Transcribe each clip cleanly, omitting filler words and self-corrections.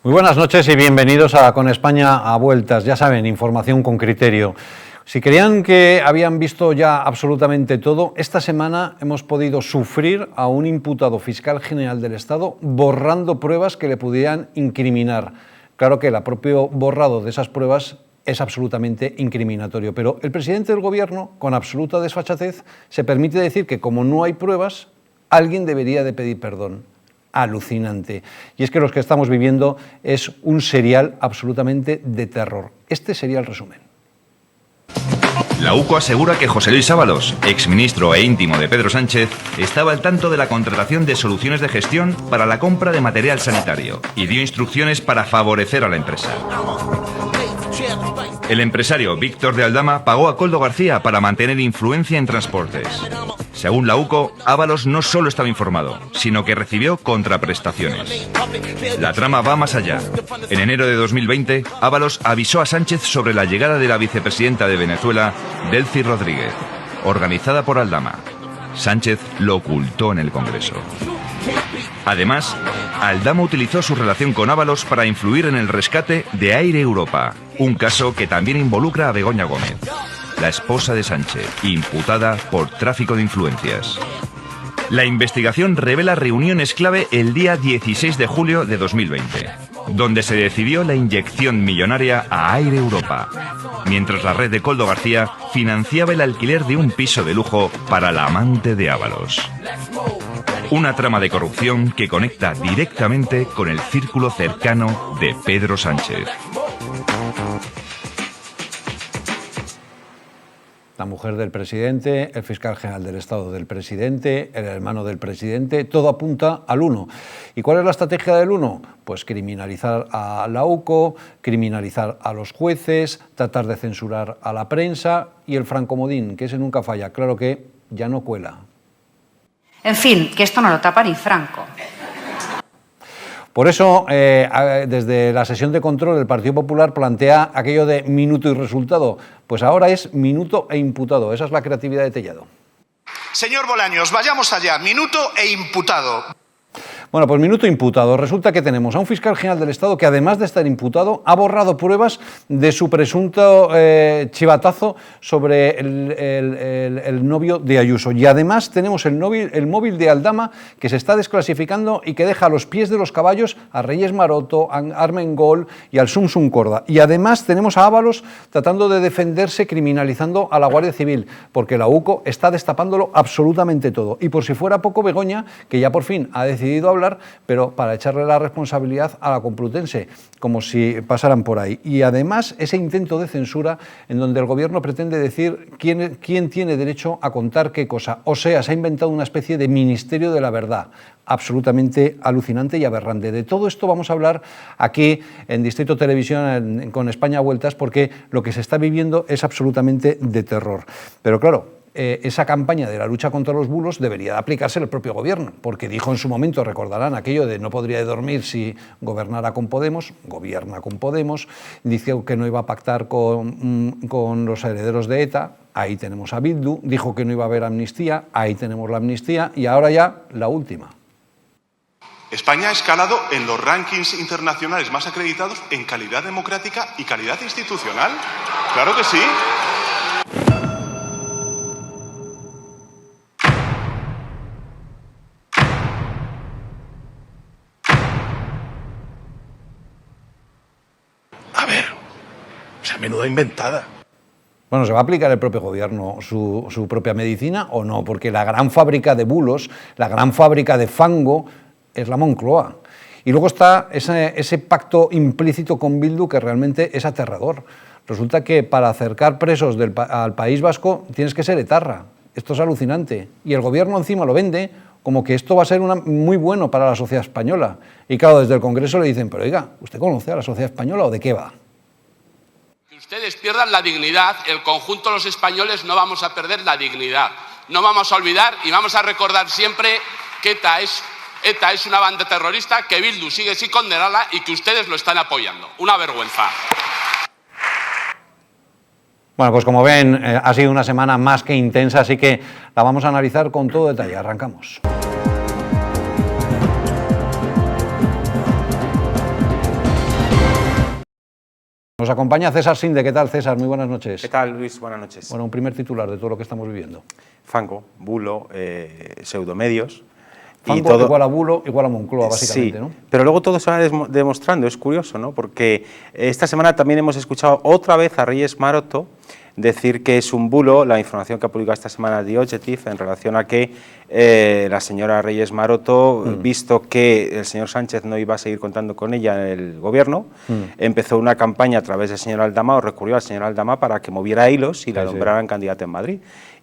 Muy buenas noches y bienvenidos a Con España a Vueltas. Ya saben, información con criterio. Si creían que habían visto ya absolutamente todo, esta semana hemos podido sufrir a un imputado fiscal general del Estado borrando pruebas que le pudieran incriminar. Claro que el propio borrado de esas pruebas es absolutamente incriminatorio, pero el presidente del Gobierno, con absoluta desfachatez, se permite decir que como no hay pruebas, alguien debería de pedir perdón. Alucinante. Y es que lo que estamos viviendo es un serial absolutamente de terror. Este sería el resumen. La UCO asegura que José Luis Ábalos, exministro e íntimo de Pedro Sánchez, estaba al tanto de la contratación de soluciones de gestión para la compra de material sanitario y dio instrucciones para favorecer a la empresa. El empresario Víctor de Aldama pagó a Koldo García para mantener influencia en transportes. Según la UCO, Ábalos no solo estaba informado, sino que recibió contraprestaciones. La trama va más allá. En enero de 2020, Ábalos avisó a Sánchez sobre la llegada de la vicepresidenta de Venezuela, Delcy Rodríguez, organizada por Aldama. Sánchez lo ocultó en el Congreso. Además, Aldama utilizó su relación con Ábalos para influir en el rescate de Air Europa, un caso que también involucra a Begoña Gómez, la esposa de Sánchez, imputada por tráfico de influencias. La investigación revela reuniones clave el día 16 de julio de 2020, donde se decidió la inyección millonaria a Air Europa, mientras la red de Koldo García financiaba el alquiler de un piso de lujo para la amante de Ábalos. Una trama de corrupción que conecta directamente con el círculo cercano de Pedro Sánchez. La mujer del presidente, el fiscal general del Estado del presidente, el hermano del presidente, todo apunta al uno. ¿Y cuál es la estrategia del uno? Pues criminalizar a la UCO, criminalizar a los jueces, tratar de censurar a la prensa y el francomodín, que ese nunca falla, claro que ya no cuela. En fin, que esto no lo tapa ni Franco. Por eso, desde la sesión de control, el Partido Popular plantea aquello de minuto y resultado. Pues ahora es minuto e imputado. Esa es la creatividad de Tellado. Señor Bolaños, vayamos allá. Minuto e imputado. Bueno, pues minuto imputado. Resulta que tenemos a un fiscal general del Estado que, además de estar imputado, ha borrado pruebas de su presunto chivatazo sobre el novio de Ayuso. Y además tenemos el móvil de Aldama que se está desclasificando y que deja a los pies de los caballos a Reyes Maroto, a Armengol y al Sum Sum Corda. Y además tenemos a Ábalos tratando de defenderse criminalizando a la Guardia Civil, porque la UCO está destapándolo absolutamente todo. Y por si fuera poco, Begoña, que ya por fin ha decidido hablar, pero para echarle la responsabilidad a la Complutense, como si pasaran por ahí. Y además ese intento de censura en donde el Gobierno pretende decir quién tiene derecho a contar qué cosa. O sea, se ha inventado una especie de ministerio de la verdad, absolutamente alucinante y aberrante. De todo esto vamos a hablar aquí en Distrito Televisión, con España a Vueltas, porque lo que se está viviendo es absolutamente de terror. Pero claro, esa campaña de la lucha contra los bulos debería de aplicarse el propio Gobierno, porque dijo en su momento, recordarán, aquello de no podría dormir si gobernara con Podemos, gobierna con Podemos, dijo que no iba a pactar con los herederos de ETA, ahí tenemos a Bildu, dijo que no iba a haber amnistía, ahí tenemos la amnistía, y ahora ya la última. España ha escalado en los rankings internacionales más acreditados en calidad democrática y calidad institucional. ¡Claro que sí! Menuda inventada. Bueno, ¿se va a aplicar el propio Gobierno su propia medicina o no? Porque la gran fábrica de bulos, la gran fábrica de fango es la Moncloa. Y luego está ese pacto implícito con Bildu que realmente es aterrador. Resulta que para acercar presos al País Vasco tienes que ser etarra. Esto es alucinante. Y el Gobierno encima lo vende como que esto va a ser muy bueno para la sociedad española. Y claro, desde el Congreso le dicen, pero oiga, ¿usted conoce a la sociedad española o de qué va? Ustedes pierdan la dignidad, el conjunto de los españoles no vamos a perder la dignidad. No vamos a olvidar y vamos a recordar siempre que ETA es una banda terrorista, que Bildu sigue sin condenarla y que ustedes lo están apoyando. Una vergüenza. Bueno, pues como ven, ha sido una semana más que intensa, así que la vamos a analizar con todo detalle. Arrancamos. Nos acompaña César Sinde. ¿Qué tal, César? Muy buenas noches. ¿Qué tal, Luis? Buenas noches. Bueno, un primer titular de todo lo que estamos viviendo. Fango, bulo, pseudomedios. Fango y todo igual a bulo, igual a Moncloa, básicamente, sí, ¿no? Pero luego todo se va demostrando, es curioso, ¿no? Porque esta semana también hemos escuchado otra vez a Reyes Maroto decir que es un bulo la información que ha publicado esta semana The Objective en relación a que la señora Reyes Maroto, visto que el señor Sánchez no iba a seguir contando con ella en el gobierno, empezó una campaña a través del señor Aldama, o recurrió al señor Aldama para que moviera hilos y la nombraran candidata en Madrid.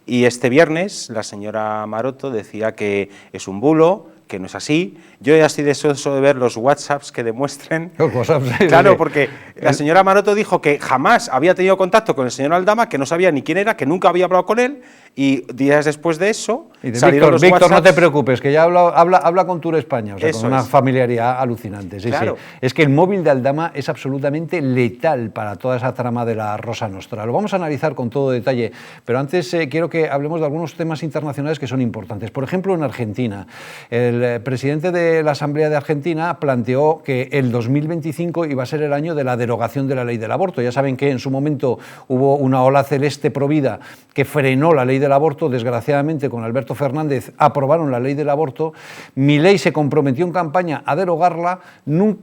Y este viernes la señora Maroto decía que es un bulo, que no es así. Yo ya estoy deseoso de ver los WhatsApps que demuestren. Los WhatsApps, claro, porque la señora Maroto dijo que jamás había tenido contacto con el señor Aldama, que no sabía ni quién era, que nunca había hablado con él, y días después de eso salieron los Víctor, WhatsApps. no te preocupes, que ya habla con Tour España, o sea, Eso con una es. familiaridad alucinante. Sí, Claro. sí. Es que el móvil de Aldama es absolutamente letal para toda esa trama de la Rosa Nostra. Lo vamos a analizar con todo detalle, pero antes quiero que hablemos de algunos temas internacionales que son importantes. Por ejemplo, en Argentina, el presidente de la Asamblea de Argentina planteó que el 2025 iba a ser el año de la derogación de la ley del aborto. Ya saben que en su momento hubo una ola celeste provida que frenó la ley del aborto. Desgraciadamente, con Alberto Fernández aprobaron la ley del aborto. Milei se comprometió en campaña a derogarla.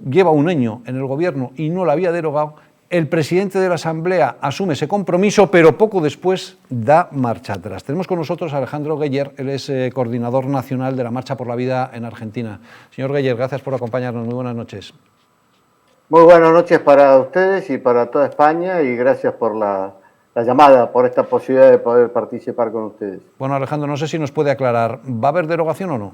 Lleva un año en el gobierno y no la había derogado. El presidente de la Asamblea asume ese compromiso, pero poco después da marcha atrás. Tenemos con nosotros a Alejandro Geyer, él es coordinador nacional de la Marcha por la Vida en Argentina. Señor Geyer, gracias por acompañarnos. Muy buenas noches. Muy buenas noches para ustedes y para toda España, y gracias por la llamada, por esta posibilidad de poder participar con ustedes. Bueno, Alejandro, no sé si nos puede aclarar, ¿va a haber derogación o no?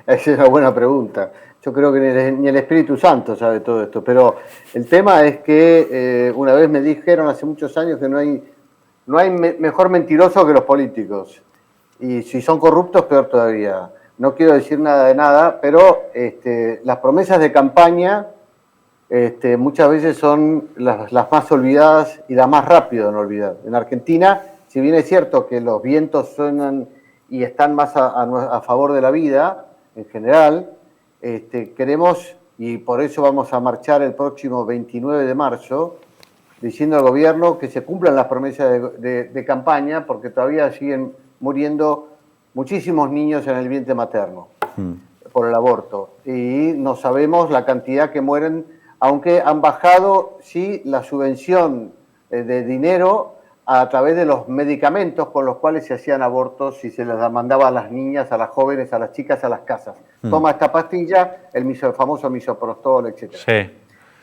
Esa es una buena pregunta. Yo creo que ni el Espíritu Santo sabe todo esto, pero el tema es que una vez me dijeron hace muchos años que no hay mejor mentiroso que los políticos, y si son corruptos, peor todavía. No quiero decir nada de nada, pero las promesas de campaña muchas veces son las más olvidadas y las más rápido en olvidar. En Argentina, si bien es cierto que los vientos suenan y están más a favor de la vida en general, queremos, y por eso vamos a marchar el próximo 29 de marzo, diciendo al gobierno que se cumplan las promesas de campaña, porque todavía siguen muriendo muchísimos niños en el vientre materno por el aborto. Y no sabemos la cantidad que mueren, aunque han bajado, sí, la subvención de dinero a través de los medicamentos con los cuales se hacían abortos y se les mandaba a las niñas, a las jóvenes, a las chicas, a las casas. Toma esta pastilla, el famoso misoprostol, etc. Sí.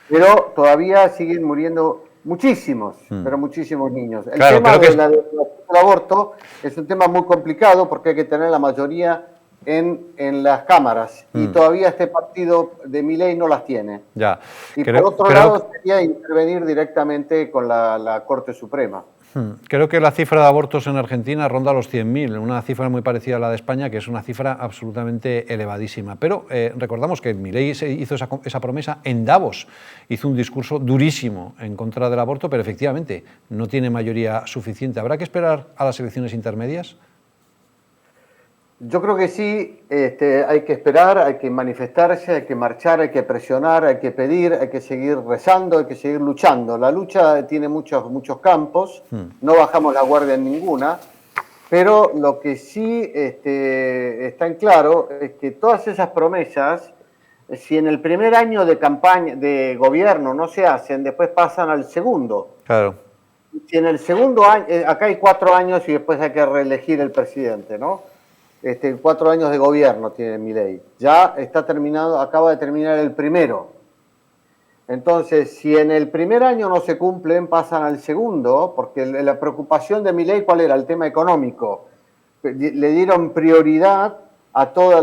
Pero todavía siguen muriendo muchísimos, pero muchísimos niños. El Claro, tema creo que del aborto es un tema muy complicado porque hay que tener la mayoría en las cámaras, y todavía este partido de Milei no las tiene. Ya. Y por otro lado sería intervenir directamente con la Corte Suprema. Creo que la cifra de abortos en Argentina ronda los 100.000, una cifra muy parecida a la de España, que es una cifra absolutamente elevadísima. Pero recordamos que Milei hizo esa promesa en Davos, hizo un discurso durísimo en contra del aborto, pero efectivamente no tiene mayoría suficiente. ¿Habrá que esperar a las elecciones intermedias? Yo creo que sí, hay que esperar, hay que manifestarse, hay que marchar, hay que presionar, hay que pedir, hay que seguir rezando, hay que seguir luchando. La lucha tiene muchos campos, no bajamos la guardia en ninguna, pero lo que sí está en claro es que todas esas promesas, si en el primer año de campaña, de gobierno, no se hacen, después pasan al segundo. Claro. Si en el segundo año, acá hay 4 años y después hay que reelegir el presidente, ¿no? 4 años de gobierno tiene Milei. Ya está terminado, acaba de terminar el primero. Entonces, si en el primer año no se cumplen, pasan al segundo, porque la preocupación de Milei, ¿cuál era? El tema económico. Le dieron prioridad a todo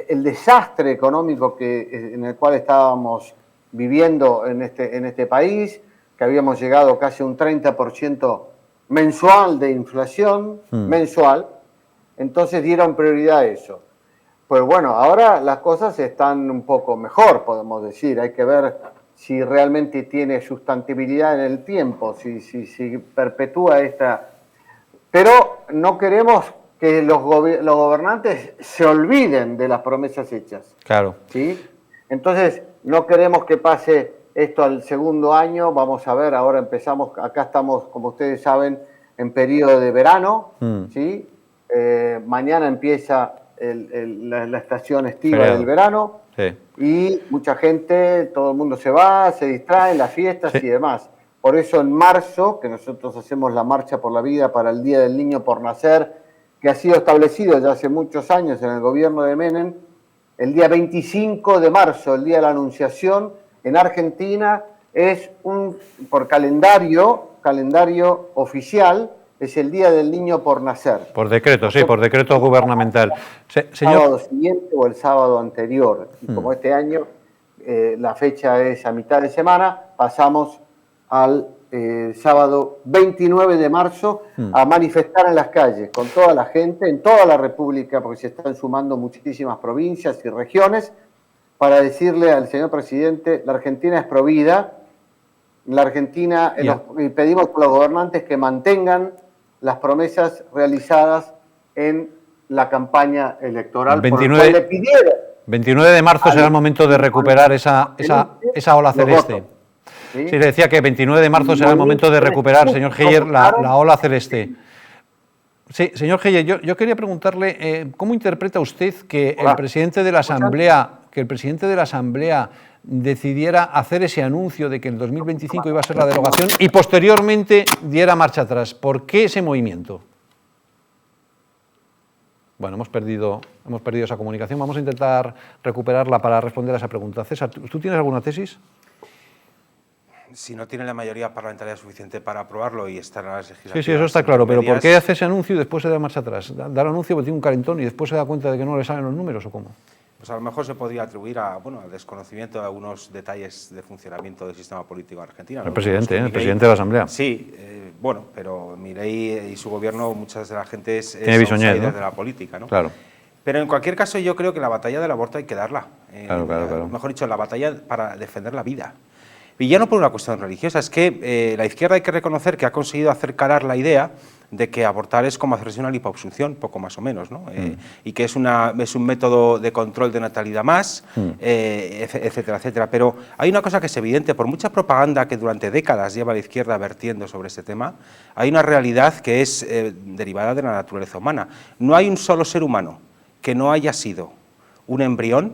el desastre económico en el cual estábamos viviendo en este país, que habíamos llegado casi a un 30% mensual de inflación, mensual. Entonces dieron prioridad a eso. Pues bueno, ahora las cosas están un poco mejor, podemos decir. Hay que ver si realmente tiene sustentabilidad en el tiempo, si perpetúa esta... Pero no queremos que los gobernantes se olviden de las promesas hechas. Claro. ¿Sí? Entonces, no queremos que pase esto al segundo año. Vamos a ver, ahora empezamos, acá estamos, como ustedes saben, en periodo de verano, ¿sí? Mañana empieza la estación estiva del verano, y mucha gente, todo el mundo se va, se distrae, las fiestas y demás. Por eso en marzo, que nosotros hacemos la Marcha por la Vida para el Día del Niño por Nacer, que ha sido establecido ya hace muchos años en el gobierno de Menem, el día 25 de marzo, el día de la Anunciación, en Argentina es por calendario oficial, es el Día del Niño por Nacer. Por decreto, sí, por decreto gubernamental. El sábado siguiente o el sábado anterior. Y como este año la fecha es a mitad de semana, pasamos al sábado 29 de marzo a manifestar en las calles con toda la gente, en toda la República, porque se están sumando muchísimas provincias y regiones, para decirle al señor presidente, la Argentina es provida, la Argentina, y pedimos a los gobernantes que mantengan las promesas realizadas en la campaña electoral. 29 de marzo será el momento de recuperar esa ola celeste. Sí, le decía que 29 de marzo será el momento de recuperar, señor Heyer, la ola celeste. Sí, señor Heyer, yo quería preguntarle cómo interpreta usted que el presidente de la Asamblea decidiera hacer ese anuncio de que en 2025 iba a ser la derogación y posteriormente diera marcha atrás. ¿Por qué ese movimiento? Bueno, hemos perdido esa comunicación. Vamos a intentar recuperarla para responder a esa pregunta. César, ¿tú tienes alguna tesis? Si no tiene la mayoría parlamentaria suficiente para aprobarlo y estar en las legislativas... Sí, eso está claro, pero ¿por qué hace ese anuncio y después se da marcha atrás? Da el anuncio porque tiene un calentón y después se da cuenta de que no le salen los números, ¿o cómo? Pues a lo mejor se podría atribuir al desconocimiento de algunos detalles de funcionamiento del sistema político argentino. El presidente de la Asamblea. Sí, pero Milei y su gobierno, muchas de la gente es outsiders, ¿no?, de la política, ¿no? Claro. Pero en cualquier caso yo creo que la batalla del aborto hay que darla. Claro. Mejor dicho, la batalla para defender la vida. Y ya no por una cuestión religiosa, es que la izquierda hay que reconocer que ha conseguido hacer calar la idea de que abortar es como hacerse una liposucción, poco más o menos, ¿no? Y que es un método de control de natalidad más, etcétera, etcétera. Pero hay una cosa que es evidente, por mucha propaganda que durante décadas lleva la izquierda vertiendo sobre este tema, hay una realidad que es derivada de la naturaleza humana. No hay un solo ser humano que no haya sido un embrión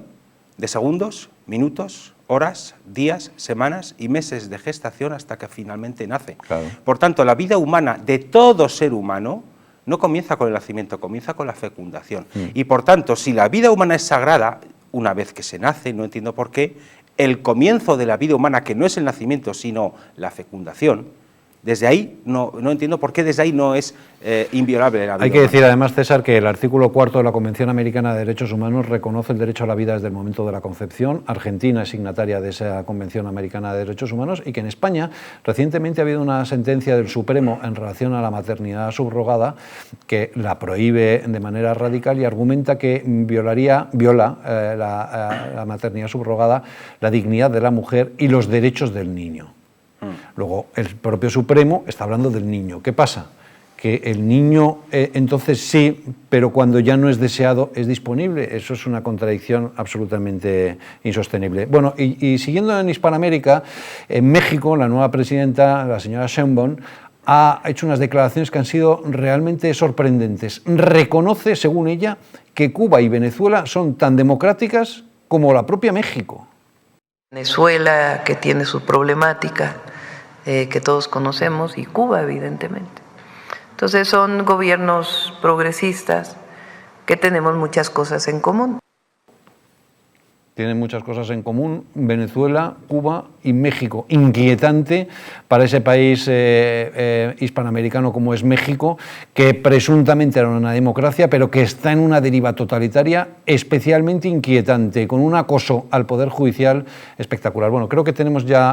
de segundos, minutos, horas, días, semanas y meses de gestación hasta que finalmente nace. Claro. Por tanto, la vida humana de todo ser humano no comienza con el nacimiento, comienza con la fecundación. Y por tanto, si la vida humana es sagrada, una vez que se nace, no entiendo por qué, el comienzo de la vida humana, que no es el nacimiento, sino la fecundación, desde ahí no entiendo por qué desde ahí no es inviolable la vida. Hay que decir además, César, que el artículo 4 de la Convención Americana de Derechos Humanos reconoce el derecho a la vida desde el momento de la concepción. Argentina es signataria de esa Convención Americana de Derechos Humanos y que en España recientemente ha habido una sentencia del Supremo en relación a la maternidad subrogada que la prohíbe de manera radical y argumenta que viola la maternidad subrogada la dignidad de la mujer y los derechos del niño. Luego, el propio Supremo está hablando del niño. ¿Qué pasa? Que el niño, entonces sí, pero cuando ya no es deseado, es disponible. Eso es una contradicción absolutamente insostenible. Bueno, y siguiendo en Hispanoamérica, en México, la nueva presidenta, la señora Sheinbaum, ha hecho unas declaraciones que han sido realmente sorprendentes. Reconoce, según ella, que Cuba y Venezuela son tan democráticas como la propia México. Venezuela, que tiene su problemática, que todos conocemos, y Cuba, evidentemente. Entonces son gobiernos progresistas que tenemos muchas cosas en común. Tienen muchas cosas en común, Venezuela, Cuba y México. Inquietante para ese país hispanoamericano como es México, que presuntamente era una democracia, pero que está en una deriva totalitaria especialmente inquietante, con un acoso al Poder Judicial espectacular. Bueno, creo que tenemos ya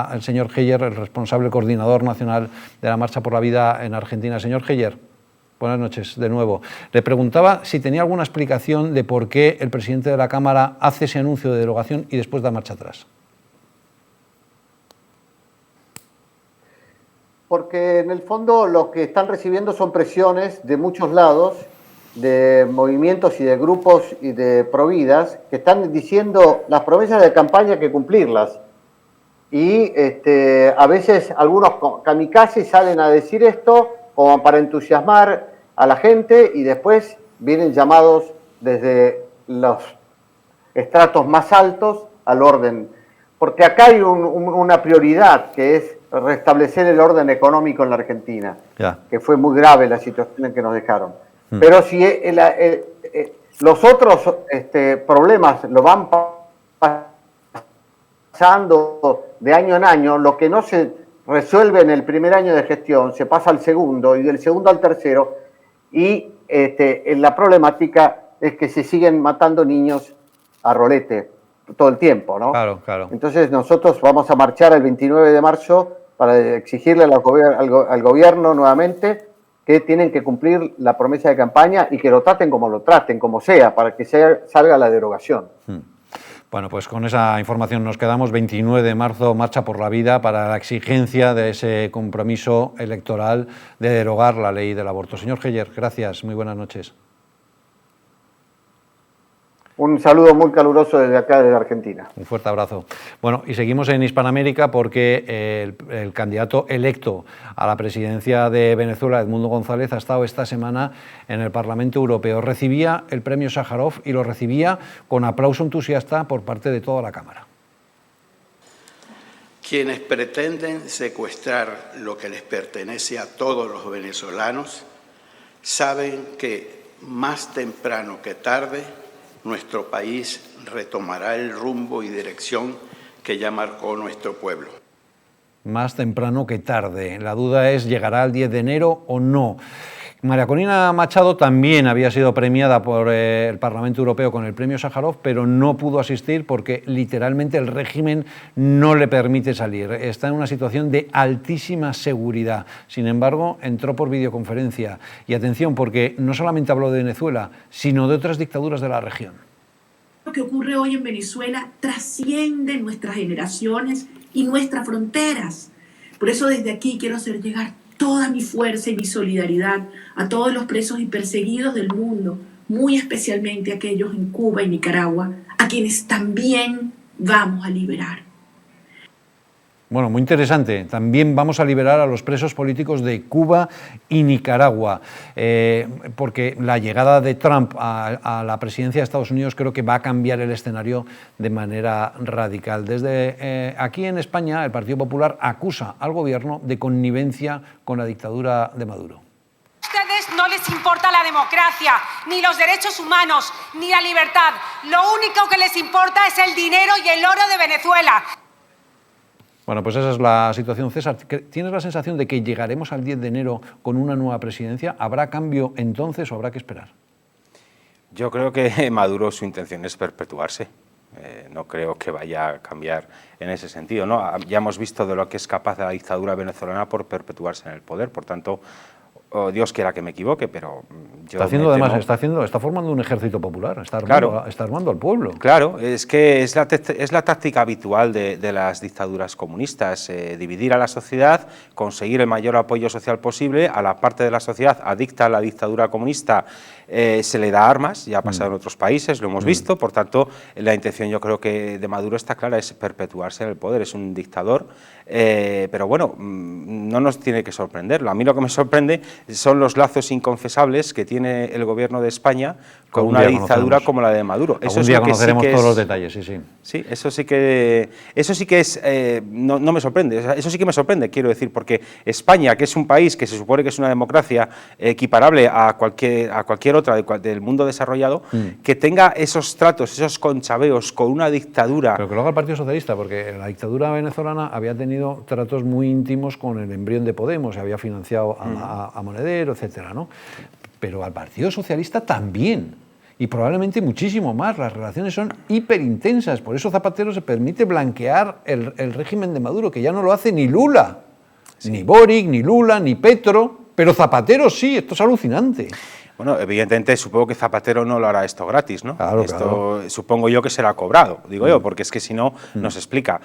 al señor Heyer, el responsable coordinador nacional de la Marcha por la Vida en Argentina. Señor Heyer, buenas noches de nuevo. Le preguntaba si tenía alguna explicación de por qué el presidente de la Cámara hace ese anuncio de derogación y después da marcha atrás. Porque en el fondo lo que están recibiendo son presiones de muchos lados de movimientos y de grupos y de providas que están diciendo las promesas de campaña hay que cumplirlas. Y a veces algunos kamikazes salen a decir esto como para entusiasmar a la gente y después vienen llamados desde los estratos más altos al orden. Porque acá hay una prioridad que es restablecer el orden económico en la Argentina, que fue muy grave la situación en que nos dejaron. Pero si los otros problemas lo van pasando de año en año, lo que no se resuelve en el primer año de gestión se pasa al segundo y del segundo al tercero, y la problemática es que se siguen matando niños a rolete todo el tiempo, ¿no? Claro, claro. Entonces nosotros vamos a marchar el 29 de marzo para exigirle al gobierno nuevamente que tienen que cumplir la promesa de campaña y que lo traten, como sea, para que salga la derogación. Bueno, pues con esa información nos quedamos. 29 de marzo, Marcha por la Vida, para la exigencia de ese compromiso electoral de derogar la ley del aborto. Señor Heller, gracias, muy buenas noches. Un saludo muy caluroso desde acá, desde Argentina. Un fuerte abrazo. Bueno, y seguimos en Hispanoamérica porque el candidato electo a la presidencia de Venezuela, Edmundo González, ha estado esta semana en el Parlamento Europeo. Recibía el premio Sájarov y lo recibía con aplauso entusiasta por parte de toda la Cámara. Quienes pretenden secuestrar lo que les pertenece a todos los venezolanos saben que más temprano que tarde nuestro país retomará el rumbo y dirección que ya marcó nuestro pueblo. Más temprano que tarde. La duda es, ¿llegará el 10 de enero o no? María Corina Machado también había sido premiada por el Parlamento Europeo con el premio Sájarov, pero no pudo asistir porque literalmente el régimen no le permite salir. Está en una situación de altísima seguridad. Sin embargo, entró por videoconferencia. Y atención, porque no solamente habló de Venezuela, sino de otras dictaduras de la región. Lo que ocurre hoy en Venezuela trasciende nuestras generaciones y nuestras fronteras. Por eso desde aquí quiero hacer llegar toda mi fuerza y mi solidaridad a todos los presos y perseguidos del mundo, muy especialmente a aquellos en Cuba y Nicaragua, a quienes también vamos a liberar. Bueno, muy interesante. También vamos a liberar a los presos políticos de Cuba y Nicaragua, porque la llegada de Trump a la presidencia de Estados Unidos creo que va a cambiar el escenario de manera radical. Desde aquí en España, el Partido Popular acusa al gobierno de connivencia con la dictadura de Maduro. A ustedes no les importa la democracia, ni los derechos humanos, ni la libertad. Lo único que les importa es el dinero y el oro de Venezuela. Bueno, pues esa es la situación, César. ¿Tienes la sensación de que llegaremos al 10 de enero con una nueva presidencia? ¿Habrá cambio entonces o habrá que esperar? Yo creo que Maduro, su intención es perpetuarse. No creo que vaya a cambiar en ese sentido, ¿no? Ya hemos visto de lo que es capaz la dictadura venezolana por perpetuarse en el poder. Por tanto, Dios quiera que me equivoque, pero yo está formando un ejército popular, está armando al pueblo. Claro, es que es la táctica habitual de las dictaduras comunistas, dividir a la sociedad, conseguir el mayor apoyo social posible. A la parte de la sociedad adicta a la dictadura comunista se le da armas, ya ha pasado en otros países, lo hemos visto. Por tanto, la intención, yo creo que de Maduro está clara, es perpetuarse en el poder, es un dictador, pero bueno, no nos tiene que sorprenderlo. A mí lo que me sorprende son los lazos inconfesables que tiene el gobierno de España con una dictadura como la de Maduro. Algún día conoceremos todos los detalles, sí. Sí, eso sí que es, no me sorprende, eso sí que me sorprende, quiero decir, porque España, que es un país que se supone que es una democracia equiparable a cualquier otra del mundo desarrollado, que tenga esos tratos, esos conchaveos con una dictadura. Pero que lo haga el Partido Socialista, porque la dictadura venezolana había tenido tratos muy íntimos con el embrión de Podemos, se había financiado a Monedero, etcétera, ¿no? Pero al Partido Socialista también, y probablemente muchísimo más. Las relaciones son hiperintensas, por eso Zapatero se permite blanquear el régimen de Maduro, que ya no lo hace ni Lula, ni Boric, ni Lula, ni Petro, pero Zapatero sí, esto es alucinante. Bueno, evidentemente supongo que Zapatero no lo hará esto gratis, ¿no? Claro, esto supongo yo que será cobrado, digo yo, porque es que si no, no se explica.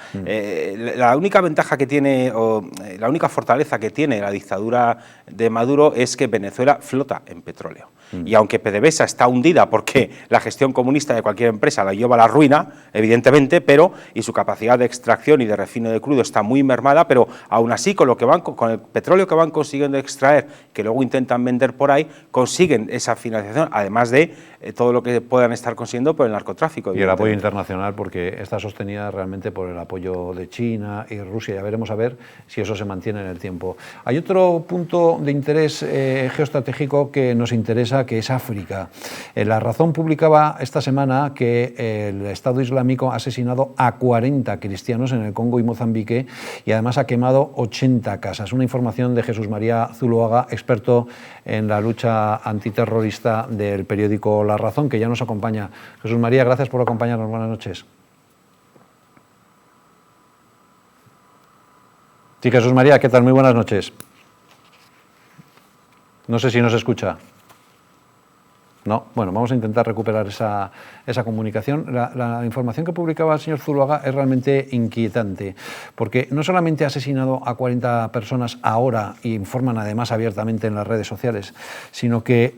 La única ventaja que tiene, o la única fortaleza que tiene la dictadura de Maduro es que Venezuela flota en petróleo. Y aunque PDVSA está hundida porque la gestión comunista de cualquier empresa la lleva a la ruina, evidentemente, y su capacidad de extracción y de refino de crudo está muy mermada, pero aún así con el petróleo que van consiguiendo extraer, que luego intentan vender por ahí, consiguen esa financiación, además de todo lo que puedan estar consiguiendo por el narcotráfico. Y el apoyo internacional, porque está sostenida realmente por el apoyo de China y Rusia. Ya veremos a ver si eso se mantiene en el tiempo. Hay otro punto de interés geoestratégico que nos interesa, que es África. La Razón publicaba esta semana que el Estado Islámico ha asesinado a 40 cristianos en el Congo y Mozambique y además ha quemado 80 casas. Una información de Jesús María Zuluaga, experto en la lucha antiterrorista del periódico La Razón, que ya nos acompaña. Jesús María, gracias por acompañarnos. Buenas noches. Sí, Jesús María, ¿qué tal? Muy buenas noches. No sé si nos escucha. No, bueno, vamos a intentar recuperar esa comunicación. La información que publicaba el señor Zuluaga es realmente inquietante, porque no solamente ha asesinado a 40 personas ahora, y informan además abiertamente en las redes sociales, sino que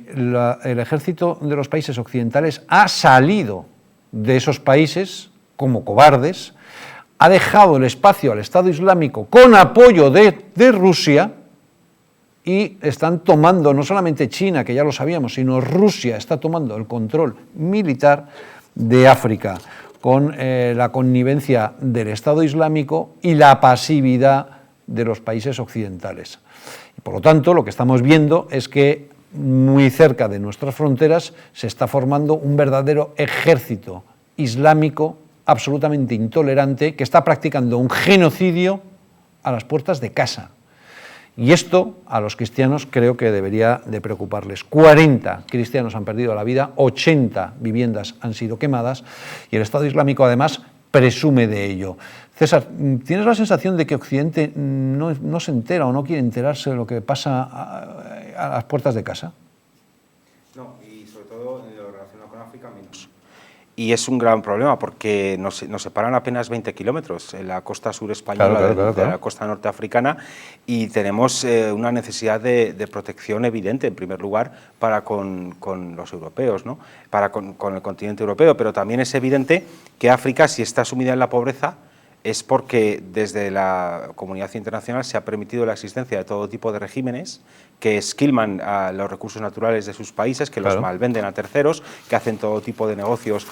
el ejército de los países occidentales ha salido de esos países como cobardes, ha dejado el espacio al Estado Islámico con apoyo de Rusia, y están tomando, no solamente China, que ya lo sabíamos, sino Rusia está tomando el control militar de África, con la connivencia del Estado Islámico y la pasividad de los países occidentales. Y por lo tanto, lo que estamos viendo es que muy cerca de nuestras fronteras se está formando un verdadero ejército islámico absolutamente intolerante que está practicando un genocidio a las puertas de casa. Y esto a los cristianos creo que debería de preocuparles. 40 cristianos han perdido la vida, 80 viviendas han sido quemadas y el Estado Islámico además presume de ello. César, ¿tienes la sensación de que Occidente no se entera o no quiere enterarse de lo que pasa a las puertas de casa? No, y sobre todo en lo relacionado con África menos. Y es un gran problema porque nos separan apenas 20 kilómetros en la costa sur española de la costa norteafricana y tenemos una necesidad de protección evidente, en primer lugar, para con los europeos, ¿no? Para con el continente europeo, pero también es evidente que África, si está sumida en la pobreza, es porque desde la comunidad internacional se ha permitido la existencia de todo tipo de regímenes que esquilman a los recursos naturales de sus países, que los malvenden a terceros, que hacen todo tipo de negocios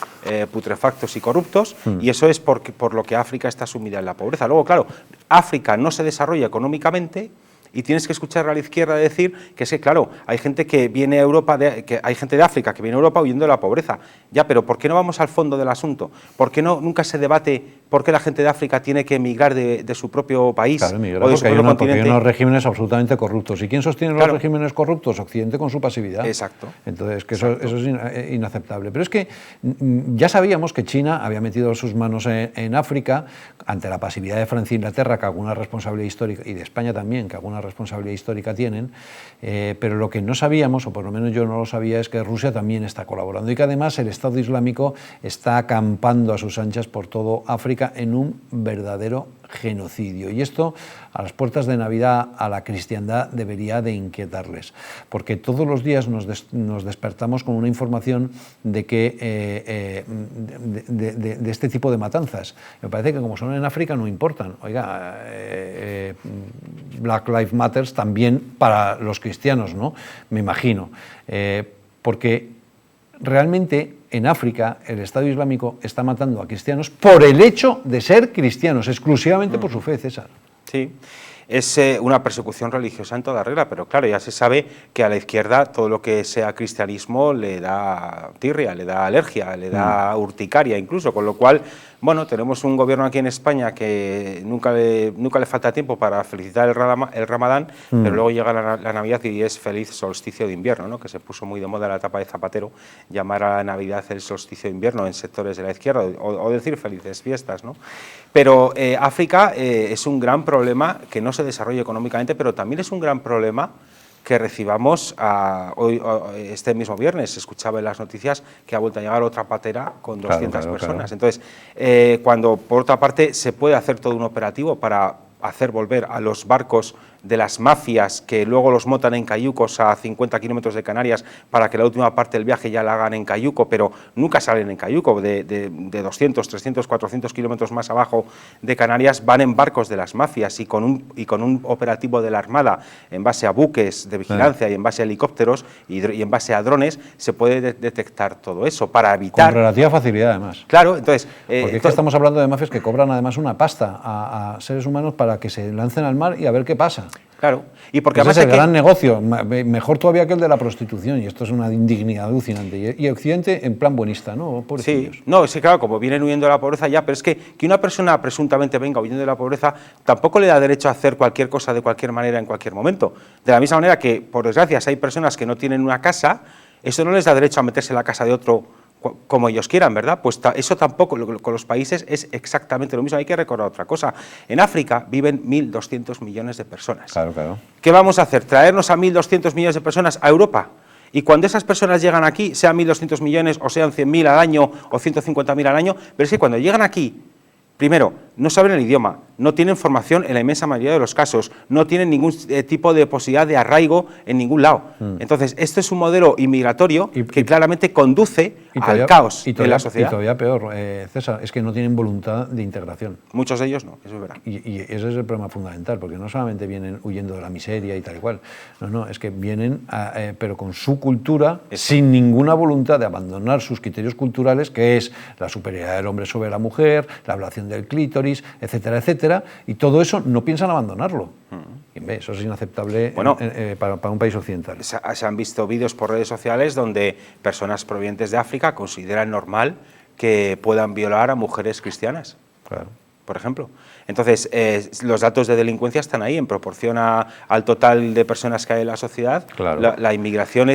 putrefactos y corruptos, y eso es por lo que África está sumida en la pobreza. Luego, claro, África no se desarrolla económicamente y tienes que escuchar a la izquierda decir que es que, claro, hay gente que viene a Europa, hay gente de África que viene a Europa huyendo de la pobreza. Ya, pero ¿por qué no vamos al fondo del asunto? ¿Por qué nunca se debate por qué la gente de África tiene que emigrar de su propio país? Claro, emigrar porque hay unos regímenes absolutamente corruptos. ¿Y quién sostiene los regímenes corruptos? Occidente con su pasividad. Exacto. Entonces, que eso es inaceptable. Pero es que ya sabíamos que China había metido sus manos en África ante la pasividad de Francia e Inglaterra, que alguna responsabilidad histórica, y de España también, que alguna responsabilidad histórica tienen, pero lo que no sabíamos, o por lo menos yo no lo sabía, es que Rusia también está colaborando y que además el Estado Islámico está acampando a sus anchas por todo África en un verdadero genocidio. Y esto, a las puertas de Navidad, a la cristiandad debería de inquietarles, porque todos los días nos despertamos con una información de que de este tipo de matanzas. Me parece que como son en África no importan. Oiga, Black Lives Matter también para los cristianos, ¿no? Me imagino. Porque realmente en África el Estado Islámico está matando a cristianos por el hecho de ser cristianos, exclusivamente por su fe, César. Sí, es una persecución religiosa en toda regla, pero claro, ya se sabe que a la izquierda todo lo que sea cristianismo le da tirria, le da alergia, le da urticaria incluso, con lo cual, bueno, tenemos un gobierno aquí en España que nunca le falta tiempo para felicitar el Ramadán, pero luego llega la Navidad y es feliz solsticio de invierno, ¿no? Que se puso muy de moda en la etapa de Zapatero, llamar a la Navidad el solsticio de invierno en sectores de la izquierda, o decir felices fiestas, ¿no? Pero África es un gran problema que no se desarrolla económicamente, pero también es un gran problema que recibamos hoy, este mismo viernes. Escuchaba en las noticias que ha vuelto a llegar otra patera con 200 personas. Entonces, cuando por otra parte se puede hacer todo un operativo para hacer volver a los barcos de las mafias que luego los montan en cayucos a 50 kilómetros de Canarias para que la última parte del viaje ya la hagan en cayuco, pero nunca salen en cayuco, de 200, 300, 400 kilómetros más abajo de Canarias van en barcos de las mafias y con un operativo de la Armada en base a buques de vigilancia y en base a helicópteros y en base a drones se puede detectar todo eso para evitar... Con relativa facilidad además. Claro, entonces... Porque es que estamos hablando de mafias que cobran además una pasta a seres humanos para que se lancen al mar y a ver qué pasa. Claro, y porque además es el gran negocio, mejor todavía que el de la prostitución, y esto es una indignidad alucinante. Y Occidente en plan buenista, ¿no? Sí, no, sí, claro, como vienen huyendo de la pobreza ya, pero es que una persona presuntamente venga huyendo de la pobreza tampoco le da derecho a hacer cualquier cosa de cualquier manera en cualquier momento. De la misma manera que, por desgracia, hay personas que no tienen una casa, eso no les da derecho a meterse en la casa de otro como ellos quieran, ¿verdad? Pues eso tampoco, con los países es exactamente lo mismo. Hay que recordar otra cosa. En África viven 1.200 millones de personas. Claro, claro. ¿Qué vamos a hacer? ¿Traernos a 1.200 millones de personas a Europa? Y cuando esas personas llegan aquí, sean 1.200 millones o sean 100.000 al año o 150.000 al año, pero es que cuando llegan aquí, primero, no saben el idioma, no tienen formación en la inmensa mayoría de los casos, no tienen ningún tipo de posibilidad de arraigo en ningún lado. Entonces, esto es un modelo inmigratorio que claramente conduce al caos en la sociedad. Y todavía peor, César, es que no tienen voluntad de integración. Muchos de ellos no, eso es verdad. Y ese es el problema fundamental, porque no solamente vienen huyendo de la miseria y tal y cual, no, es que vienen, pero con su cultura, sin ninguna voluntad de abandonar sus criterios culturales, que es la superioridad del hombre sobre la mujer, la ablación del clítoris, etcétera, etcétera, y todo eso no piensan abandonarlo. Y eso es inaceptable para un país occidental. Se han visto vídeos por redes sociales donde personas provenientes de África consideran normal que puedan violar a mujeres cristianas, por ejemplo. Entonces, los datos de delincuencia están ahí en proporción al total de personas que hay en la sociedad. Claro. La inmigración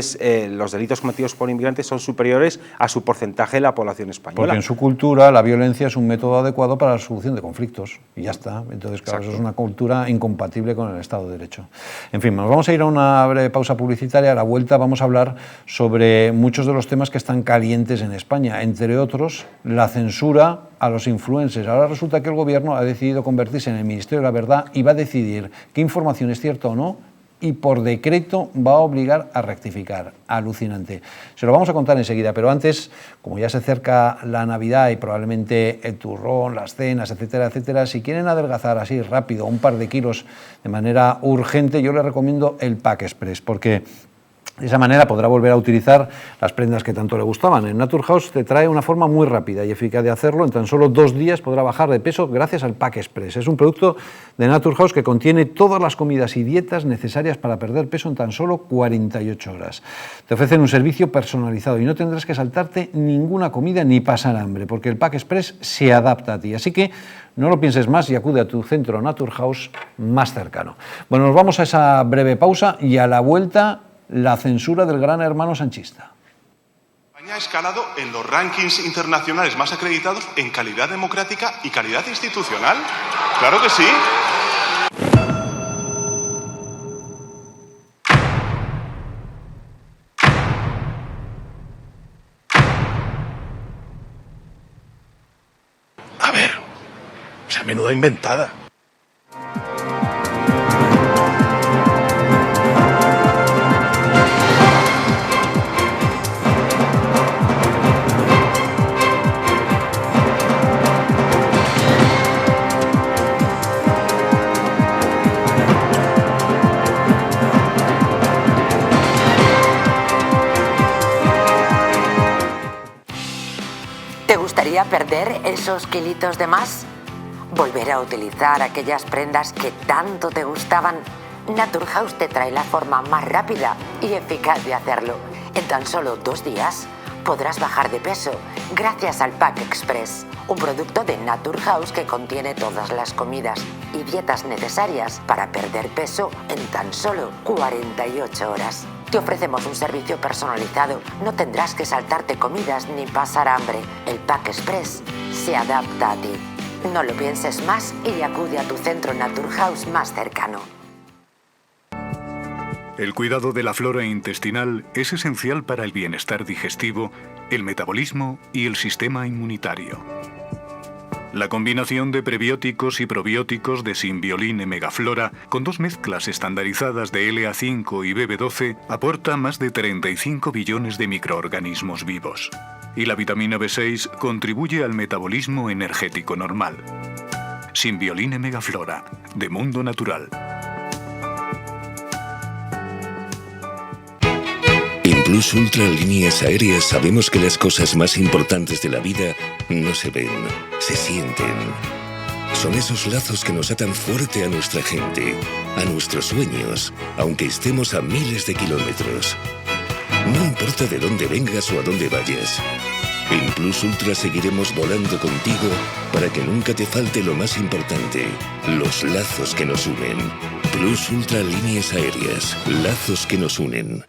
los delitos cometidos por inmigrantes son superiores a su porcentaje de la población española. Porque en su cultura la violencia es un método adecuado para la solución de conflictos y ya está. Entonces, claro, eso es una cultura incompatible con el Estado de Derecho. En fin, nos vamos a ir a una breve pausa publicitaria. A la vuelta vamos a hablar sobre muchos de los temas que están calientes en España, entre otros la censura a los influencers. Ahora resulta que el gobierno ha decidido convertirse en el Ministerio de la Verdad y va a decidir qué información es cierta o no y por decreto va a obligar a rectificar. Alucinante. Se lo vamos a contar enseguida, pero antes, como ya se acerca la Navidad y probablemente el turrón, las cenas, etcétera, etcétera, si quieren adelgazar así rápido un par de kilos de manera urgente, yo les recomiendo el Pack Express, porque de esa manera podrá volver a utilizar las prendas que tanto le gustaban. En Naturhaus te trae una forma muy rápida y eficaz de hacerlo. En tan solo 2 días podrá bajar de peso gracias al Pack Express. Es un producto de Naturhaus que contiene todas las comidas y dietas necesarias para perder peso en tan solo 48 horas. Te ofrecen un servicio personalizado y no tendrás que saltarte ninguna comida ni pasar hambre, porque el Pack Express se adapta a ti. Así que no lo pienses más y acude a tu centro Naturhaus más cercano. Bueno, nos vamos a esa breve pausa y a la vuelta la censura del gran hermano sanchista. España ha escalado en los rankings internacionales más acreditados en calidad democrática y calidad institucional. ¡Claro que sí! A ver, o sea, menuda inventada. ¿Te gustaría perder esos kilitos de más? ¿Volver a utilizar aquellas prendas que tanto te gustaban? Naturhaus te trae la forma más rápida y eficaz de hacerlo. En tan solo 2 días podrás bajar de peso gracias al Pack Express, un producto de Naturhaus que contiene todas las comidas y dietas necesarias para perder peso en tan solo 48 horas. Te ofrecemos un servicio personalizado, no tendrás que saltarte comidas ni pasar hambre. El Pack Express se adapta a ti. No lo pienses más y acude a tu centro Naturhaus más cercano. El cuidado de la flora intestinal es esencial para el bienestar digestivo, el metabolismo y el sistema inmunitario. La combinación de prebióticos y probióticos de Symbioline Megaflora, con 2 mezclas estandarizadas de LA5 y BB12, aporta más de 35 billones de microorganismos vivos. Y la vitamina B6 contribuye al metabolismo energético normal. Symbioline Megaflora, de Mundo Natural. En Plus Ultra Líneas Aéreas sabemos que las cosas más importantes de la vida no se ven, se sienten. Son esos lazos que nos atan fuerte a nuestra gente, a nuestros sueños, aunque estemos a miles de kilómetros. No importa de dónde vengas o a dónde vayas. En Plus Ultra seguiremos volando contigo para que nunca te falte lo más importante, los lazos que nos unen. Plus Ultra Líneas Aéreas, lazos que nos unen.